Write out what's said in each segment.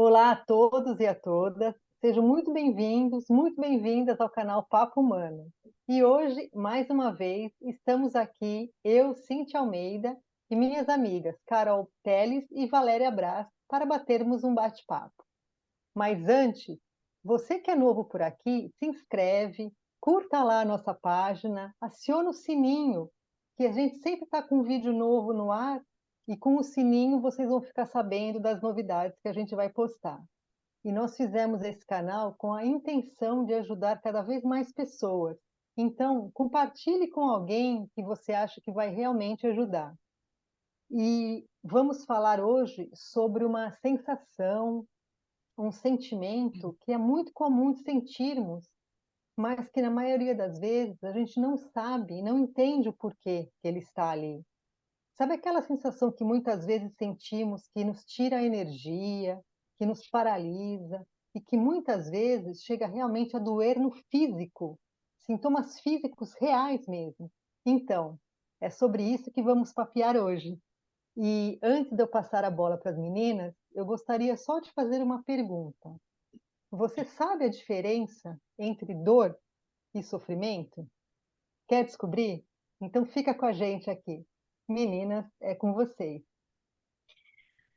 Olá a todos e a todas, sejam muito bem-vindos, muito bem-vindas ao canal Papo Humano. E hoje, mais uma vez, estamos aqui, eu, Cíntia Almeida, e minhas amigas Carol Teles e Valéria Brás, para batermos um bate-papo. Mas antes, você que é novo por aqui, se inscreve, curta lá a nossa página, aciona o sininho, que a gente sempre está com um vídeo novo no ar, e com o sininho vocês vão ficar sabendo das novidades que a gente vai postar. E nós fizemos esse canal com a intenção de ajudar cada vez mais pessoas. Então, compartilhe com alguém que você acha que vai realmente ajudar. E vamos falar hoje sobre uma sensação, um sentimento que é muito comum de sentirmos, mas que na maioria das vezes a gente não sabe, não entende o porquê que ele está ali. Sabe aquela sensação que muitas vezes sentimos que nos tira a energia, que nos paralisa e que muitas vezes chega realmente a doer no físico, sintomas físicos reais mesmo? Então, é sobre isso que vamos papear hoje. E antes de eu passar a bola para as meninas, eu gostaria só de fazer uma pergunta. Você sabe a diferença entre dor e sofrimento? Quer descobrir? Então fica com a gente aqui. Meninas, é com vocês.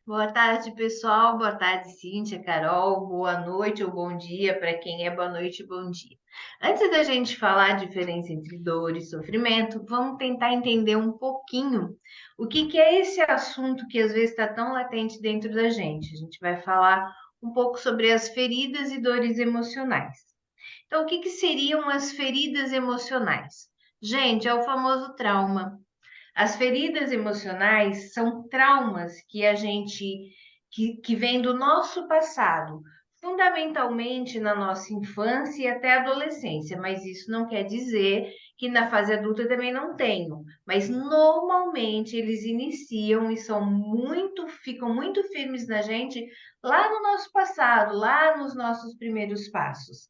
Boa tarde, pessoal. Boa tarde, Cíntia, Carol. Boa noite ou bom dia para quem é boa noite e bom dia. Antes da gente falar a diferença entre dor e sofrimento, vamos tentar entender um pouquinho o que é esse assunto que às vezes está tão latente dentro da gente. A gente vai falar um pouco sobre as feridas e dores emocionais. Então, o que seriam as feridas emocionais? Gente, é o famoso trauma. As feridas emocionais são traumas que a gente que vem do nosso passado, fundamentalmente na nossa infância e até adolescência, mas isso não quer dizer que na fase adulta também não tenham, mas normalmente eles iniciam e ficam muito firmes na gente lá no nosso passado, lá nos nossos primeiros passos.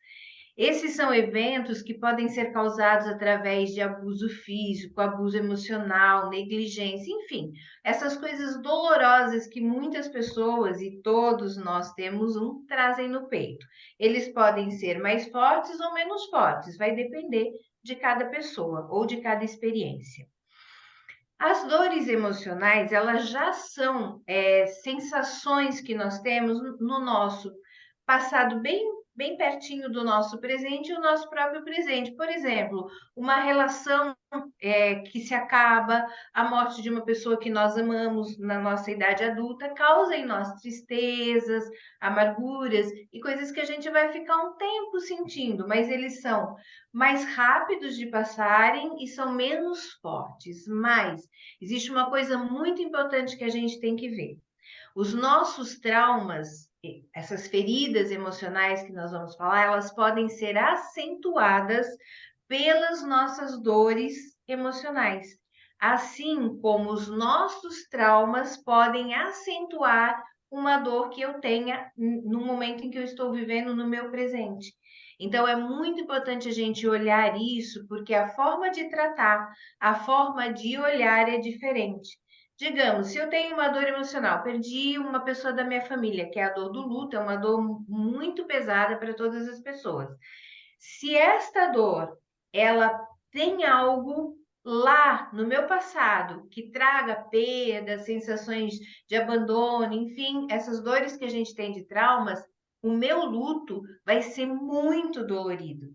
Esses são eventos que podem ser causados através de abuso físico, abuso emocional, negligência, enfim, essas coisas dolorosas que muitas pessoas e todos nós temos trazem no peito. Eles podem ser mais fortes ou menos fortes, vai depender de cada pessoa ou de cada experiência. As dores emocionais, elas já são sensações que nós temos no nosso passado bem pertinho do nosso presente e o nosso próprio presente. Por exemplo, uma relação que se acaba, a morte de uma pessoa que nós amamos na nossa idade adulta, causa em nós tristezas, amarguras e coisas que a gente vai ficar um tempo sentindo, mas eles são mais rápidos de passarem e são menos fortes. Mas existe uma coisa muito importante que a gente tem que ver. Os nossos traumas, essas feridas emocionais que nós vamos falar, elas podem ser acentuadas pelas nossas dores emocionais. Assim como os nossos traumas podem acentuar uma dor que eu tenha no momento em que eu estou vivendo no meu presente. Então, é muito importante a gente olhar isso, porque a forma de tratar, a forma de olhar é diferente. Digamos, se eu tenho uma dor emocional, perdi uma pessoa da minha família, que é a dor do luto, é uma dor muito pesada para todas as pessoas. Se esta dor, ela tem algo lá no meu passado que traga perda, sensações de abandono, enfim, essas dores que a gente tem de traumas, o meu luto vai ser muito dolorido.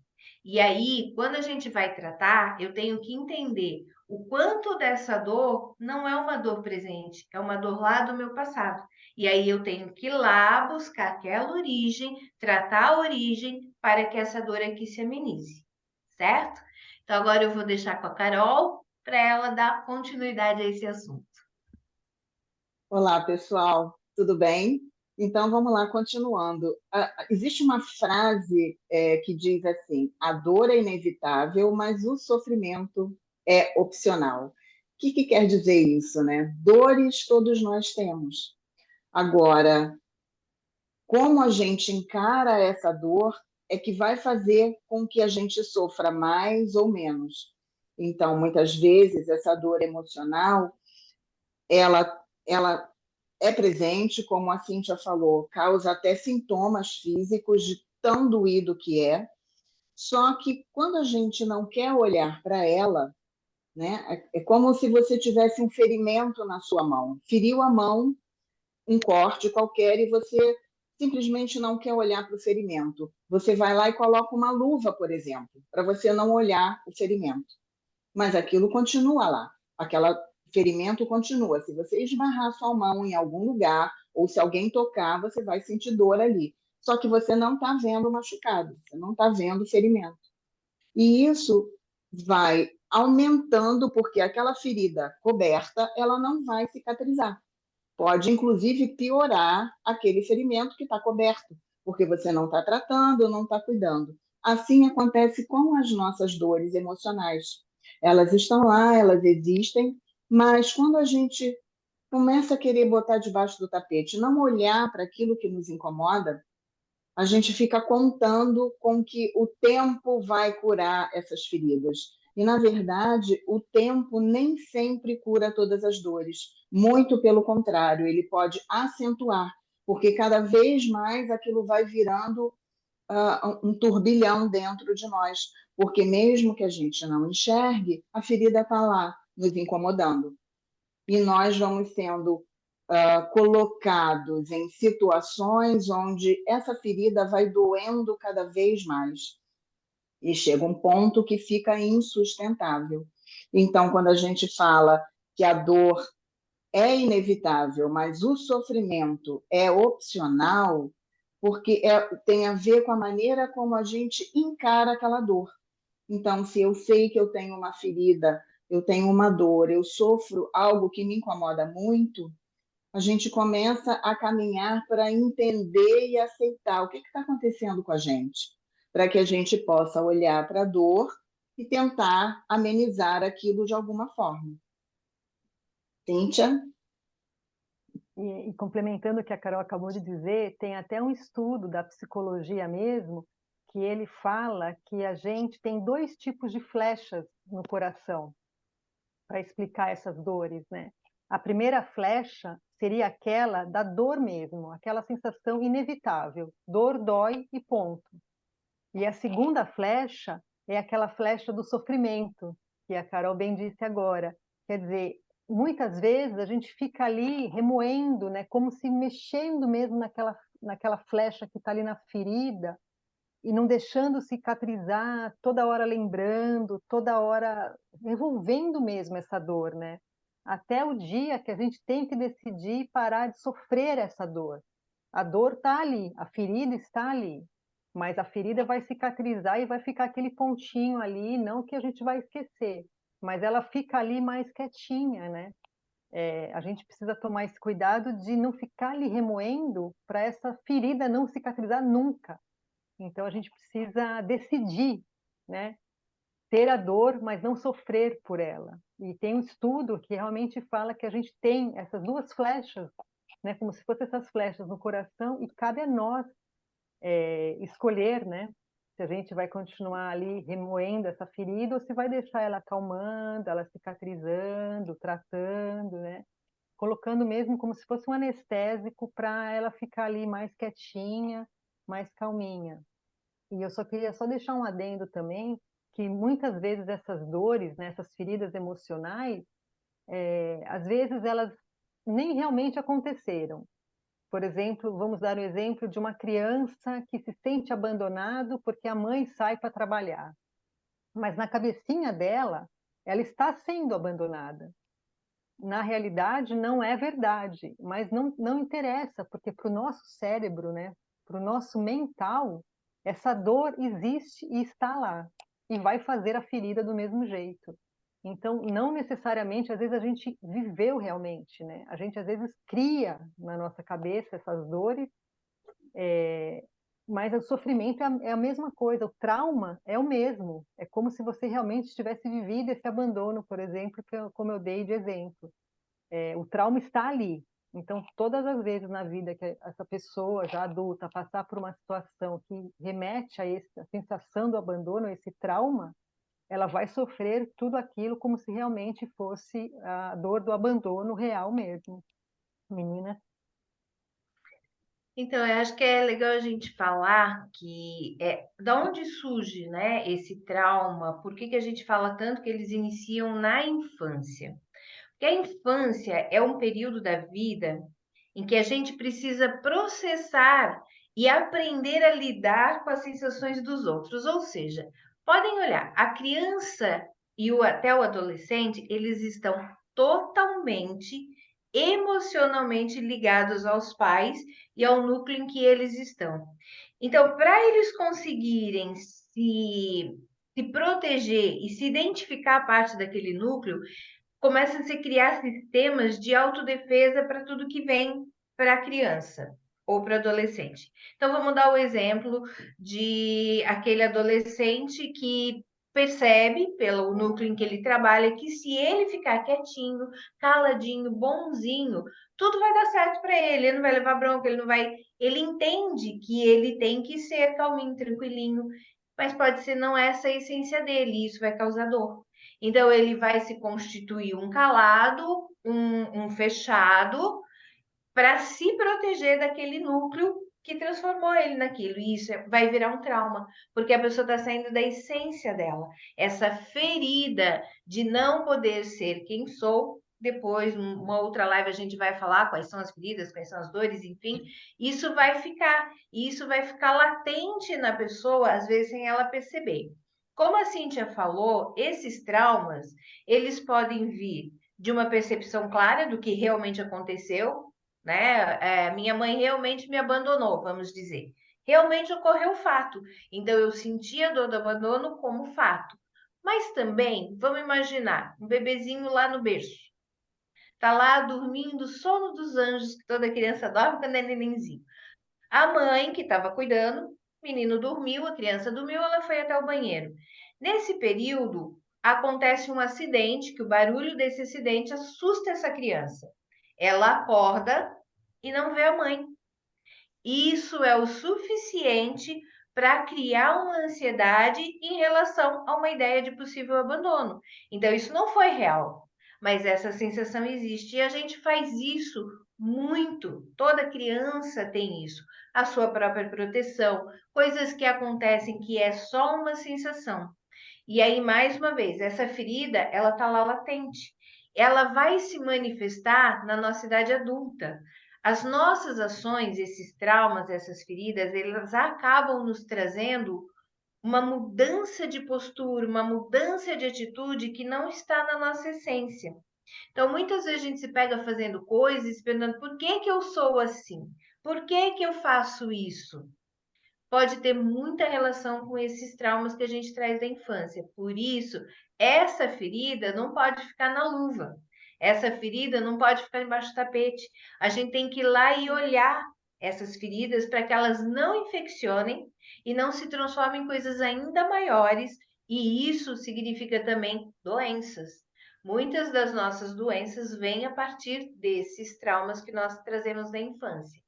E aí, quando a gente vai tratar, eu tenho que entender o quanto dessa dor não é uma dor presente, é uma dor lá do meu passado. E aí eu tenho que ir lá buscar aquela origem, tratar a origem para que essa dor aqui se amenize, certo? Então agora eu vou deixar com a Carol para ela dar continuidade a esse assunto. Olá, pessoal, tudo bem? Então vamos lá, continuando. Existe uma frase que diz assim: a dor é inevitável, mas o sofrimento é opcional. O que quer dizer isso, né? Dores todos nós temos. Agora, como a gente encara essa dor é que vai fazer com que a gente sofra mais ou menos. Então, muitas vezes, essa dor emocional, ela é presente, como a Cíntia falou, causa até sintomas físicos de tão doído que é. Só que quando a gente não quer olhar para ela, né, é como se você tivesse um ferimento na sua mão. Feriu a mão, um corte qualquer, e você simplesmente não quer olhar para o ferimento. Você vai lá e coloca uma luva, por exemplo, para você não olhar o ferimento. Mas aquilo continua lá. Aquele ferimento continua. Se você esbarrar sua mão em algum lugar, ou se alguém tocar, você vai sentir dor ali. Só que você não está vendo o machucado, você não está vendo o ferimento. E isso vai aumentando, porque aquela ferida coberta, ela não vai cicatrizar. Pode, inclusive, piorar aquele ferimento que está coberto, porque você não está tratando, não está cuidando. Assim acontece com as nossas dores emocionais. Elas estão lá, elas existem, mas quando a gente começa a querer botar debaixo do tapete, não olhar para aquilo que nos incomoda, a gente fica contando com que o tempo vai curar essas feridas. E, na verdade, o tempo nem sempre cura todas as dores. Muito pelo contrário, ele pode acentuar, porque cada vez mais aquilo vai virando um turbilhão dentro de nós. Porque mesmo que a gente não enxergue, a ferida está lá, nos incomodando. E nós vamos sendo colocados em situações onde essa ferida vai doendo cada vez mais. E chega um ponto que fica insustentável. Então, quando a gente fala que a dor é inevitável, mas o sofrimento é opcional, porque tem a ver com a maneira como a gente encara aquela dor. Então, se eu sei que eu tenho uma ferida, eu tenho uma dor, eu sofro algo que me incomoda muito, a gente começa a caminhar para entender e aceitar o que está acontecendo com a gente, para que a gente possa olhar para a dor e tentar amenizar aquilo de alguma forma. Cíntia? E complementando o que a Carol acabou de dizer, tem até um estudo da psicologia mesmo, que ele fala que a gente tem dois tipos de flechas no coração para explicar essas dores, né? A primeira flecha seria aquela da dor mesmo, aquela sensação inevitável, dor dói e ponto. E a segunda flecha é aquela flecha do sofrimento, que a Carol bem disse agora. Quer dizer, muitas vezes a gente fica ali remoendo, né, como se mexendo mesmo naquela flecha que está ali na ferida e não deixando cicatrizar, toda hora lembrando, toda hora revolvendo mesmo essa dor, né? Até o dia que a gente tem que decidir parar de sofrer essa dor. A dor está ali, a ferida está ali, mas a ferida vai cicatrizar e vai ficar aquele pontinho ali, não que a gente vai esquecer, mas ela fica ali mais quietinha, né? A gente precisa tomar esse cuidado de não ficar ali remoendo para essa ferida não cicatrizar nunca. Então a gente precisa decidir, né? Ter a dor, mas não sofrer por ela. E tem um estudo que realmente fala que a gente tem essas duas flechas, né? Como se fossem essas flechas no coração, e cabe a nós escolher, né? Se a gente vai continuar ali remoendo essa ferida ou se vai deixar ela acalmando, ela cicatrizando, tratando, né? Colocando mesmo como se fosse um anestésico para ela ficar ali mais quietinha, mais calminha. E eu só queria deixar um adendo também, que muitas vezes essas dores, né, essas feridas emocionais, às vezes elas nem realmente aconteceram. Por exemplo, vamos dar o exemplo de uma criança que se sente abandonado porque a mãe sai para trabalhar. Mas na cabecinha dela, ela está sendo abandonada. Na realidade, não é verdade, mas não interessa, porque para o nosso cérebro, né, para o nosso mental, essa dor existe e está lá, e vai fazer a ferida do mesmo jeito. Então, não necessariamente, às vezes a gente viveu realmente, né? A gente às vezes cria na nossa cabeça essas dores, mas o sofrimento é a mesma coisa, o trauma é o mesmo. É como se você realmente tivesse vivido esse abandono, por exemplo, como eu dei de exemplo. O trauma está ali. Então, todas as vezes na vida que essa pessoa já adulta passar por uma situação que remete a sensação do abandono, esse trauma, ela vai sofrer tudo aquilo como se realmente fosse a dor do abandono real mesmo. Menina? Então, eu acho que é legal a gente falar que da onde surge, né, esse trauma, por que que a gente fala tanto que eles iniciam na infância? Porque a infância é um período da vida em que a gente precisa processar e aprender a lidar com as sensações dos outros. Ou seja, podem olhar, a criança e até o adolescente, eles estão totalmente emocionalmente ligados aos pais e ao núcleo em que eles estão. Então, para eles conseguirem se proteger e se identificar parte daquele núcleo, começam a se criar sistemas de autodefesa para tudo que vem para a criança ou para o adolescente. Então, vamos dar o exemplo de aquele adolescente que percebe, pelo núcleo em que ele trabalha, que se ele ficar quietinho, caladinho, bonzinho, tudo vai dar certo para ele, ele não vai levar bronca, ele não vai. Ele entende que ele tem que ser calminho, tranquilinho, mas pode ser não essa a essência dele, e isso vai causar dor. Então, ele vai se constituir um calado, um fechado, para se proteger daquele núcleo que transformou ele naquilo. E isso vai virar um trauma, porque a pessoa está saindo da essência dela. Essa ferida de não poder ser quem sou. Depois, uma outra live, a gente vai falar quais são as feridas, quais são as dores, enfim. Isso vai ficar, e isso vai ficar latente na pessoa, às vezes, sem ela perceber. Como a Cíntia falou, esses traumas, eles podem vir de uma percepção clara do que realmente aconteceu, né? Minha mãe realmente me abandonou, vamos dizer. Realmente ocorreu o fato. Então, eu senti a dor do abandono como fato. Mas também, vamos imaginar, um bebezinho lá no berço. Tá lá dormindo, sono dos anjos, que toda criança dorme quando é nenenzinho. A mãe, que estava cuidando, o menino dormiu, a criança dormiu, ela foi até o banheiro. Nesse período, acontece um acidente, que o barulho desse acidente assusta essa criança. Ela acorda e não vê a mãe. Isso é o suficiente para criar uma ansiedade em relação a uma ideia de possível abandono. Então, isso não foi real, mas essa sensação existe e a gente faz isso muito. Toda criança tem isso, a sua própria proteção, coisas que acontecem que é só uma sensação. E aí, mais uma vez, essa ferida, ela está lá latente. Ela vai se manifestar na nossa idade adulta. As nossas ações, esses traumas, essas feridas, elas acabam nos trazendo uma mudança de postura, uma mudança de atitude que não está na nossa essência. Então, muitas vezes a gente se pega fazendo coisas, perguntando por que que eu sou assim? Por que que eu faço isso? Pode ter muita relação com esses traumas que a gente traz da infância. Por isso, essa ferida não pode ficar na luva. Essa ferida não pode ficar embaixo do tapete. A gente tem que ir lá e olhar essas feridas para que elas não infeccionem e não se transformem em coisas ainda maiores. E isso significa também doenças. Muitas das nossas doenças vêm a partir desses traumas que nós trazemos da infância.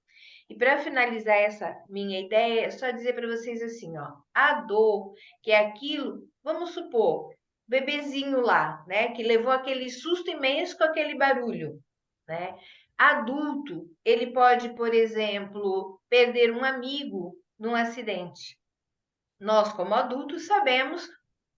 E para finalizar essa minha ideia, é só dizer para vocês assim, ó, a dor, que é aquilo, vamos supor, bebezinho lá, né, que levou aquele susto imenso com aquele barulho, né? Adulto, ele pode, por exemplo, perder um amigo num acidente. Nós, como adultos, sabemos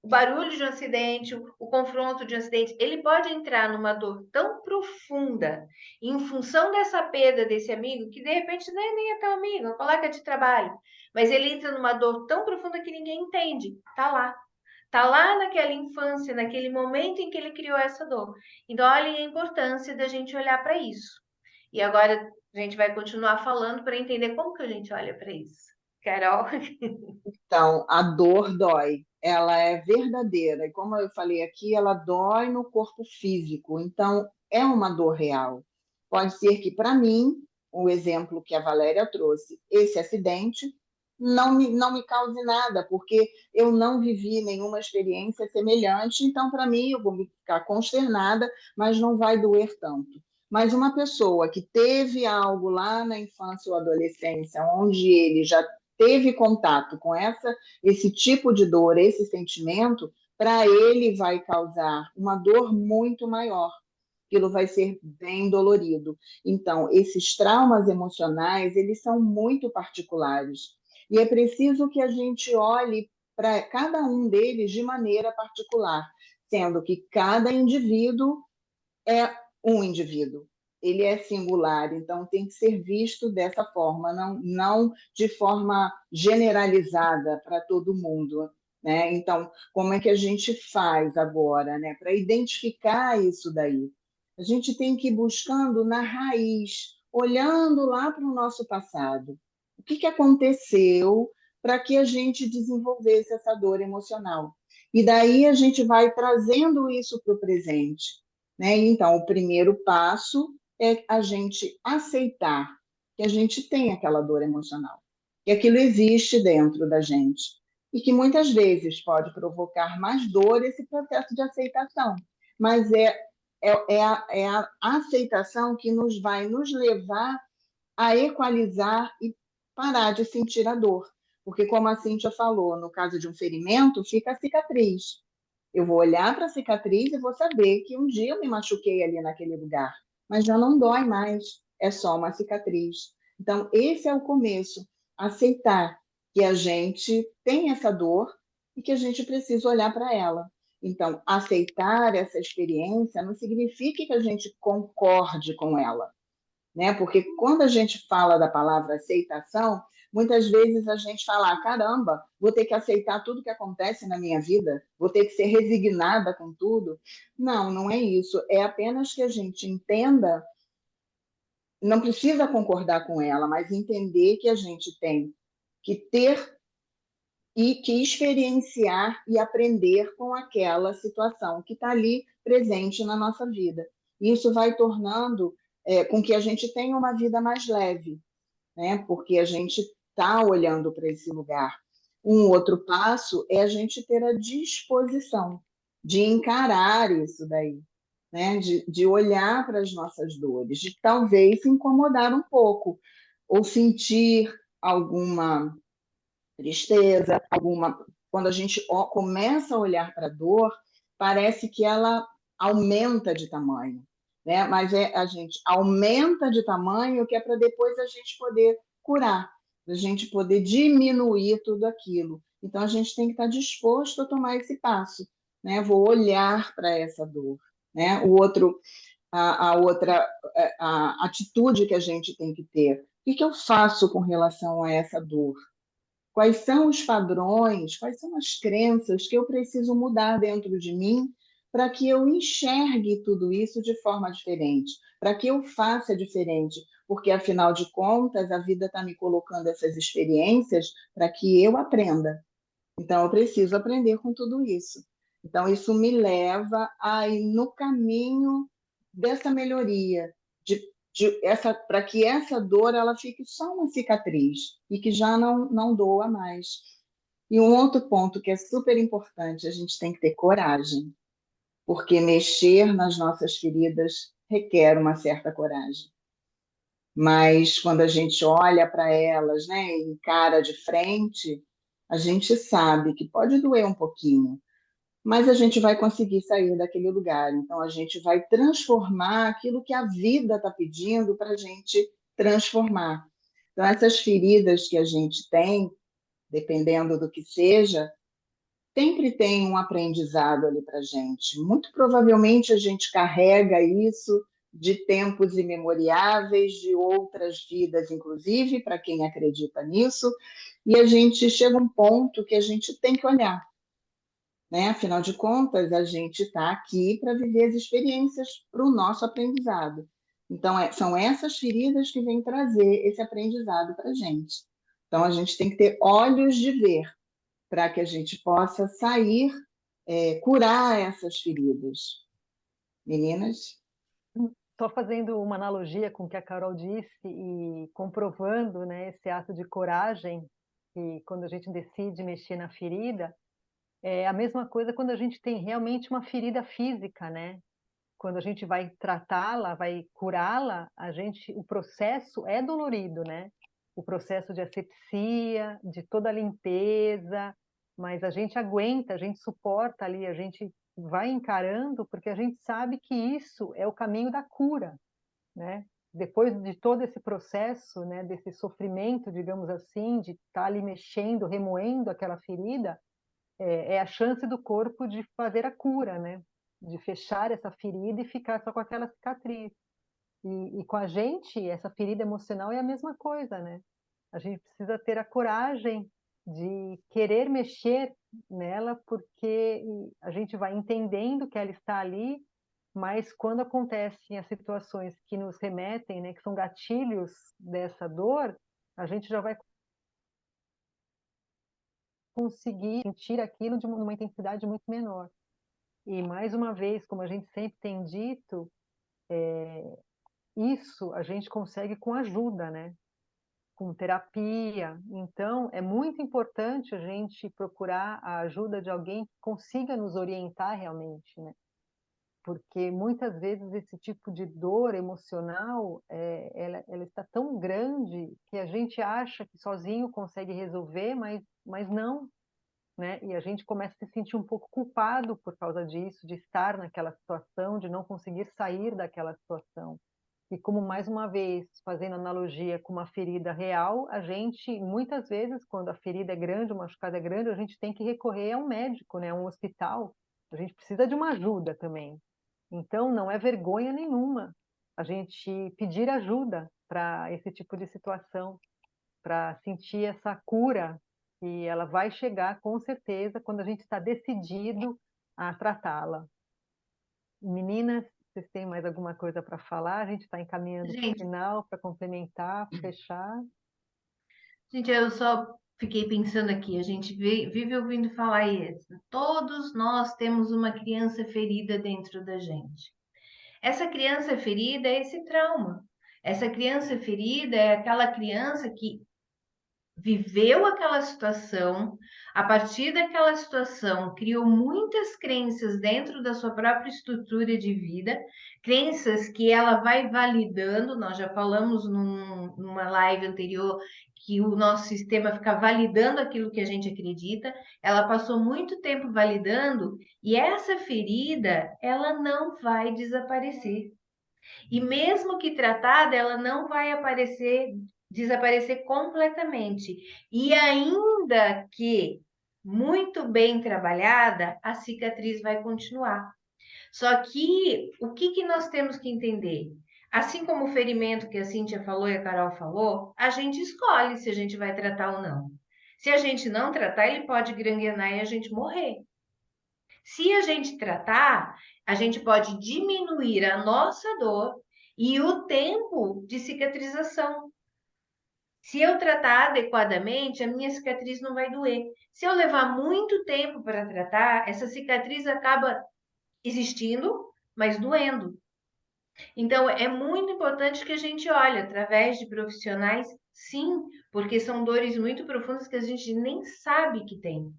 o barulho de um acidente, o confronto de um acidente, ele pode entrar numa dor tão profunda em função dessa perda desse amigo, que de repente nem é teu amigo, é um colega de trabalho, mas ele entra numa dor tão profunda que ninguém entende. Tá lá naquela infância, naquele momento em que ele criou essa dor. Então, olhem a importância da gente olhar para isso. E agora a gente vai continuar falando para entender como que a gente olha para isso. Carol? Então, a dor dói, ela é verdadeira, e como eu falei aqui, ela dói no corpo físico, então é uma dor real. Pode ser que, para mim, o exemplo que a Valéria trouxe, esse acidente, não me cause nada, porque eu não vivi nenhuma experiência semelhante, então, para mim, eu vou ficar consternada, mas não vai doer tanto. Mas uma pessoa que teve algo lá na infância ou adolescência, onde ele já teve contato com esse tipo de dor, esse sentimento, para ele vai causar uma dor muito maior. aquilo vai ser bem dolorido. Então, esses traumas emocionais, eles são muito particulares. E é preciso que a gente olhe para cada um deles de maneira particular, sendo que cada indivíduo é um indivíduo. Ele é singular, então tem que ser visto dessa forma, não de forma generalizada para todo mundo, né? Então, como é que a gente faz agora, né, para identificar isso daí? A gente tem que ir buscando na raiz, olhando lá para o nosso passado. O que aconteceu para que a gente desenvolvesse essa dor emocional? E daí a gente vai trazendo isso para o presente, né? Então, o primeiro passo é a gente aceitar que a gente tem aquela dor emocional, que aquilo existe dentro da gente e que muitas vezes pode provocar mais dor esse processo de aceitação, mas é a aceitação que vai nos levar a equalizar e parar de sentir a dor. Porque, como a Cíntia falou, no caso de um ferimento, fica a cicatriz. Eu vou olhar para a cicatriz e vou saber que um dia eu me machuquei ali naquele lugar, mas já não dói mais, é só uma cicatriz. Então, esse é o começo, aceitar que a gente tem essa dor e que a gente precisa olhar para ela. Então, aceitar essa experiência não significa que a gente concorde com ela, né? Porque quando a gente fala da palavra aceitação, muitas vezes a gente fala, ah, caramba, vou ter que aceitar tudo que acontece na minha vida, vou ter que ser resignada com tudo. Não, não é isso. É apenas que a gente entenda, não precisa concordar com ela, mas entender que a gente tem que ter e que experienciar e aprender com aquela situação que está ali presente na nossa vida. Isso vai tornando com que a gente tenha uma vida mais leve, né? Porque a gente está olhando para esse lugar. Um outro passo é a gente ter a disposição de encarar isso daí, né? De olhar para as nossas dores, de talvez se incomodar um pouco, ou sentir alguma tristeza, alguma. Quando a gente começa a olhar para a dor, parece que ela aumenta de tamanho, né? Mas a gente aumenta de tamanho que é para depois a gente poder curar, a gente poder diminuir tudo aquilo. Então a gente tem que estar disposto a tomar esse passo, né? Vou olhar para essa dor, né? A outra a atitude que a gente tem que ter. O que eu faço com relação a essa dor? Quais são os padrões, quais são as crenças que eu preciso mudar dentro de mim para que eu enxergue tudo isso de forma diferente, para que eu faça diferente, porque afinal de contas a vida está me colocando essas experiências para que eu aprenda. Então eu preciso aprender com tudo isso. Então isso me leva a ir no caminho dessa melhoria, para que essa dor ela fique só uma cicatriz e que já não doa mais. E um outro ponto que é super importante, a gente tem que ter coragem, porque mexer nas nossas feridas requer uma certa coragem. Mas quando a gente olha para elas, né, e encara de frente, a gente sabe que pode doer um pouquinho, mas a gente vai conseguir sair daquele lugar. Então, a gente vai transformar aquilo que a vida está pedindo para a gente transformar. Então, essas feridas que a gente tem, dependendo do que seja, sempre tem um aprendizado ali para a gente. Muito provavelmente a gente carrega isso de tempos imemoriáveis, de outras vidas, inclusive, para quem acredita nisso, e a gente chega a um ponto que a gente tem que olhar, né? Afinal de contas, a gente está aqui para viver as experiências para o nosso aprendizado. Então, são essas feridas que vêm trazer esse aprendizado para a gente. Então, a gente tem que ter olhos de ver para que a gente possa sair, curar essas feridas. Meninas? Estou fazendo uma analogia com o que a Carol disse e comprovando, né, esse ato de coragem, que quando a gente decide mexer na ferida, é a mesma coisa quando a gente tem realmente uma ferida física, né? Quando a gente vai tratá-la, vai curá-la, o processo é dolorido, né? O processo de asepsia, de toda a limpeza, mas a gente aguenta, a gente suporta ali, a gente vai encarando, porque a gente sabe que isso é o caminho da cura, né? Depois de todo esse processo, né, desse sofrimento, digamos assim, de estar ali mexendo, remoendo aquela ferida, é a chance do corpo de fazer a cura, né? De fechar essa ferida e ficar só com aquela cicatriz. E com a gente, essa ferida emocional é a mesma coisa, né? A gente precisa ter a coragem de querer mexer nela, porque a gente vai entendendo que ela está ali, mas quando acontecem as situações que nos remetem, né, que são gatilhos dessa dor, a gente já vai conseguir sentir aquilo de uma intensidade muito menor. E mais uma vez, como a gente sempre tem dito, isso a gente consegue com ajuda, né? Com terapia. Então, é muito importante a gente procurar a ajuda de alguém que consiga nos orientar realmente, né? Porque muitas vezes esse tipo de dor emocional, ela está tão grande que a gente acha que sozinho consegue resolver, mas não, né? E a gente começa a se sentir um pouco culpado por causa disso, de estar naquela situação, de não conseguir sair daquela situação. E como, mais uma vez, fazendo analogia com uma ferida real, a gente, muitas vezes, quando a ferida é grande, o machucado é grande, a gente tem que recorrer a um médico, né, a um hospital. A gente precisa de uma ajuda também. Então, não é vergonha nenhuma a gente pedir ajuda para esse tipo de situação, para sentir essa cura, e ela vai chegar com certeza quando a gente está decidido a tratá-la. Meninas, vocês têm mais alguma coisa para falar? A gente está encaminhando para o Gente, final, para complementar, fechar. eu só fiquei pensando aqui, a gente vive ouvindo falar isso. Todos nós temos uma criança ferida dentro da gente. Essa criança ferida é esse trauma. Essa criança ferida é aquela criança que viveu aquela situação, a partir daquela situação, criou muitas crenças dentro da sua própria estrutura de vida, crenças que ela vai validando. Nós já falamos numa live anterior que o nosso sistema fica validando aquilo que a gente acredita. Ela passou muito tempo validando e essa ferida, ela não vai desaparecer. E mesmo que tratada, ela não vai desaparecer completamente. E ainda que muito bem trabalhada, a cicatriz vai continuar. Só que o que nós temos que entender? Assim como o ferimento que a Cíntia falou e a Carol falou, a gente escolhe se a gente vai tratar ou não. Se a gente não tratar, ele pode gangrenar e a gente morrer. Se a gente tratar, a gente pode diminuir a nossa dor e o tempo de cicatrização. Se eu tratar adequadamente, a minha cicatriz não vai doer. Se eu levar muito tempo para tratar, essa cicatriz acaba existindo, mas doendo. Então, é muito importante que a gente olhe através de profissionais, sim, porque são dores muito profundas que a gente nem sabe que tem.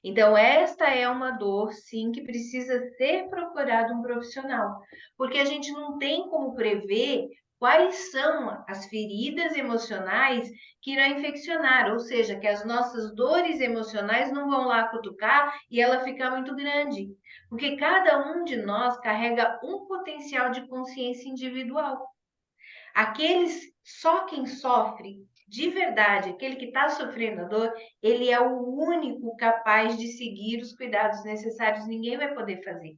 Então, esta é uma dor, sim, que precisa ser procurado um profissional, porque a gente não tem como prever quais são as feridas emocionais que irão infeccionar, ou seja, que as nossas dores emocionais não vão lá cutucar e ela ficar muito grande, porque cada um de nós carrega um potencial de consciência individual. Aqueles, só quem sofre de verdade, aquele que está sofrendo a dor, ele é o único capaz de seguir os cuidados necessários, ninguém vai poder fazer.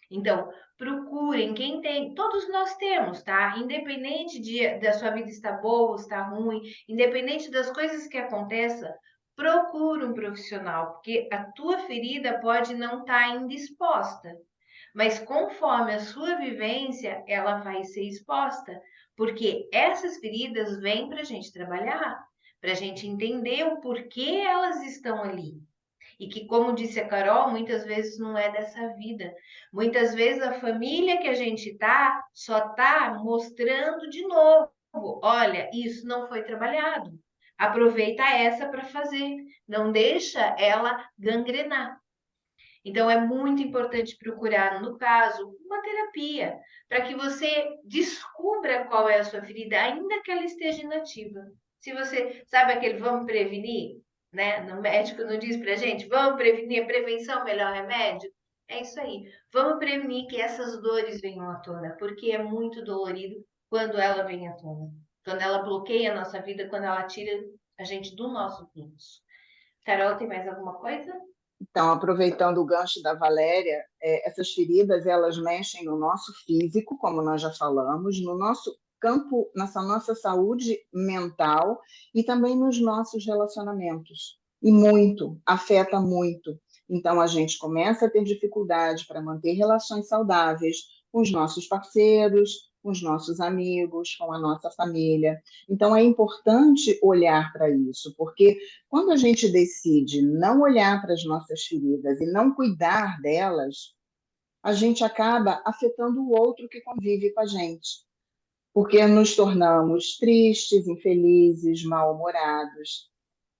Então, procurem quem tem, todos nós temos, tá? Independente da sua vida estar boa ou estar ruim, independente das coisas que aconteçam, procure um profissional, porque a tua ferida pode não estar ainda exposta, mas conforme a sua vivência, ela vai ser exposta, porque essas feridas vêm para a gente trabalhar, para a gente entender o porquê elas estão ali. E que, como disse a Carol, muitas vezes não é dessa vida. Muitas vezes a família que a gente tá só tá mostrando de novo. Olha, isso não foi trabalhado. Aproveita essa para fazer. Não deixa ela gangrenar. Então, é muito importante procurar, no caso, uma terapia, para que você descubra qual é a sua ferida, ainda que ela esteja inativa. Se você sabe aquele vamos prevenir, né? No médico não diz pra gente, vamos prevenir, a prevenção é o melhor remédio. É isso aí. Vamos prevenir que essas dores venham à tona, porque é muito dolorido quando ela vem à tona. Quando ela bloqueia a nossa vida, quando ela tira a gente do nosso fluxo. Carol, tem mais alguma coisa? Então, aproveitando o gancho da Valéria, essas feridas elas mexem no nosso físico, como nós já falamos, no nosso campo, nessa nossa saúde mental e também nos nossos relacionamentos. E muito, afeta muito. Então, a gente começa a ter dificuldade para manter relações saudáveis com os nossos parceiros, com os nossos amigos, com a nossa família. Então, é importante olhar para isso, porque quando a gente decide não olhar para as nossas feridas e não cuidar delas, a gente acaba afetando o outro que convive com a gente, porque nos tornamos tristes, infelizes, mal-humorados.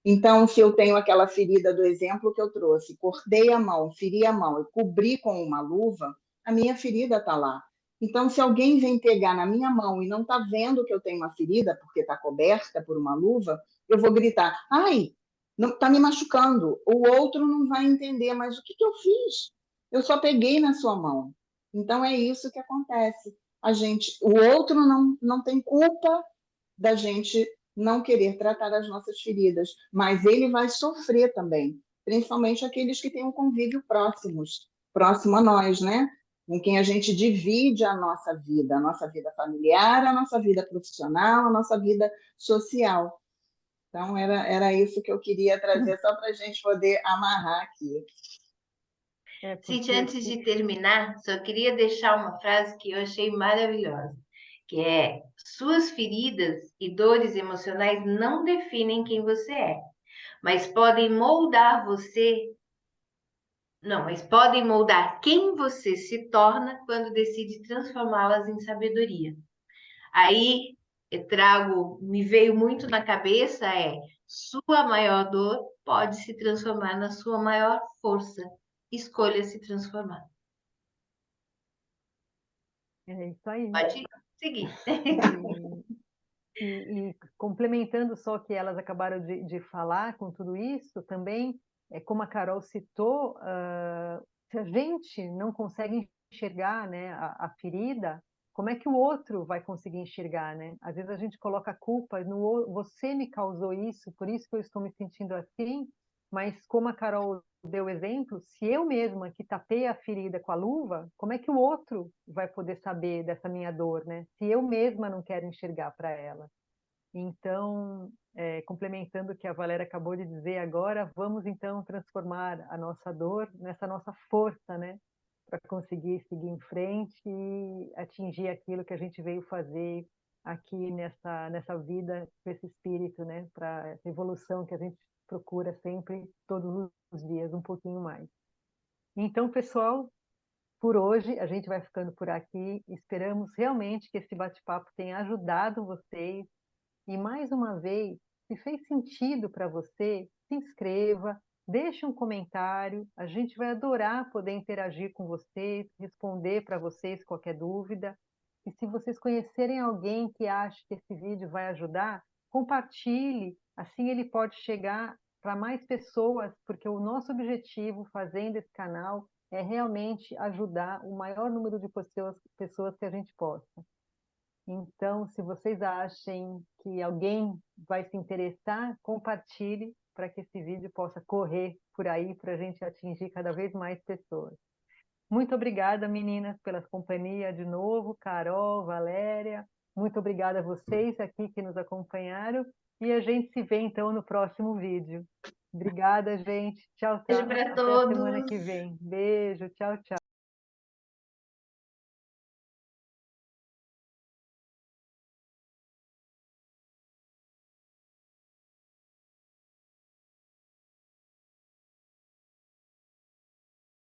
Então, se eu tenho aquela ferida do exemplo que eu trouxe, cortei a mão, feri a mão e cobri com uma luva, a minha ferida está lá. Então, se alguém vem pegar na minha mão e não está vendo que eu tenho uma ferida, porque está coberta por uma luva, eu vou gritar: ai, está me machucando. O outro não vai entender, mas o que eu fiz? Eu só peguei na sua mão. Então, é isso que acontece. O outro não tem culpa da gente não querer tratar as nossas feridas, mas ele vai sofrer também, principalmente aqueles que têm um convívio próximo a nós, né? Com quem a gente divide a nossa vida familiar, a nossa vida profissional, a nossa vida social. Então, era isso que eu queria trazer, só para a gente poder amarrar aqui. Cíntia, Porque antes de terminar, só queria deixar uma frase que eu achei maravilhosa, que é: suas feridas e dores emocionais não definem quem você é, mas podem moldar você. Não, mas podem moldar quem você se torna quando decide transformá-las em sabedoria. Aí me veio muito na cabeça sua maior dor pode se transformar na sua maior força. Escolha se transformar. é isso aí. Pode seguir. E, e complementando só o que elas acabaram de falar com tudo isso, também, como a Carol citou, se a gente não consegue enxergar, né, a ferida, como é que o outro vai conseguir enxergar, né? Às vezes a gente coloca a culpa no você me causou isso, por isso que eu estou me sentindo assim, mas como a Carol deu exemplo, se eu mesma que tapei a ferida com a luva, como é que o outro vai poder saber dessa minha dor, né? Se eu mesma não quero enxergar para ela. Então, complementando o que a Valéria acabou de dizer agora, vamos então transformar a nossa dor nessa nossa força, né? Para conseguir seguir em frente e atingir aquilo que a gente veio fazer aqui nessa vida, com esse espírito, né? Para essa evolução que a gente procura sempre, todos os dias, um pouquinho mais. Então, pessoal, por hoje a gente vai ficando por aqui. Esperamos realmente que esse bate-papo tenha ajudado vocês e mais uma vez, se fez sentido para você, se inscreva, deixe um comentário. A gente vai adorar poder interagir com vocês, responder para vocês qualquer dúvida. E se vocês conhecerem alguém que acha que esse vídeo vai ajudar, compartilhe. Assim ele pode chegar para mais pessoas, porque o nosso objetivo fazendo esse canal é realmente ajudar o maior número de pessoas que a gente possa. Então, se vocês achem que alguém vai se interessar, compartilhe para que esse vídeo possa correr por aí para a gente atingir cada vez mais pessoas. Muito obrigada, meninas, pela companhia de novo, Carol, Valéria. Muito obrigada a vocês aqui que nos acompanharam e a gente se vê então no próximo vídeo. Obrigada, gente. Tchau, Beijo tchau. para Até a semana que todos. vem. Beijo, tchau, tchau.